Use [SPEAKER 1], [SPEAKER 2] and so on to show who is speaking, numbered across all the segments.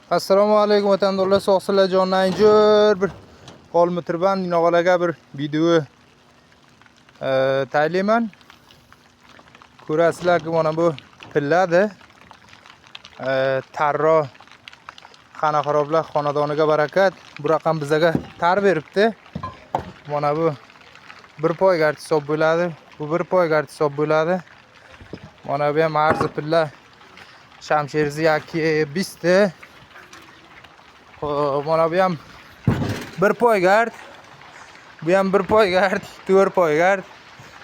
[SPEAKER 1] Assalomu alaykum vatandoshlar, sog'sizlar, jonlanjur bir qolmitirban inoqalaga bir video taylayman. Ko'rasizlarki, mana bu pilladi. Tarro xona xaroblar xonadoniga barakat. Bu raqam bizga tar beribdi. Mana bu bir poygar hisob bo'ladi. Bu bir poygar hisob bo'ladi. Mana bu ham arzi pilla Shamshirzi yoki bisti. Mana bu ham bir poygard, bu ham bir poygard, 4 poygard,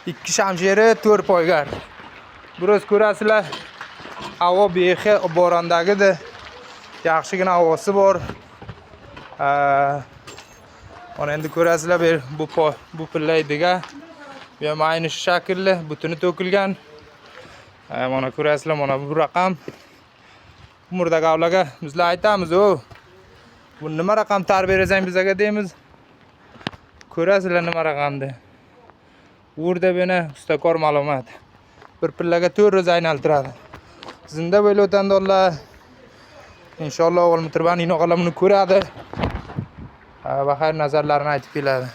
[SPEAKER 1] 2 shamshiri 4 poygard. Biroz ko'rasizlar, havo behi borondagida, yaxshigina havosi bor. Mana endi ko'rasizlar, bu pillaydiga bu ham ayni shu shaklli, butuni to'kilgan. Mana ko'rasizlar, mana bu raqam. Murdagavlarga bizlar aytamiz, bu nima raqam tar bersang bizga deymiz. Ko'rasizlar nima raqamda. Urda beni ustakor ma'lumot. Bir pillaga 4 ro'z aylantiradi. Zinda bo'l vatandoshlar. Inshaalloh o'g'il mitirban inoqalar buni ko'radi. Va xayr nazarlarini aytib keladi.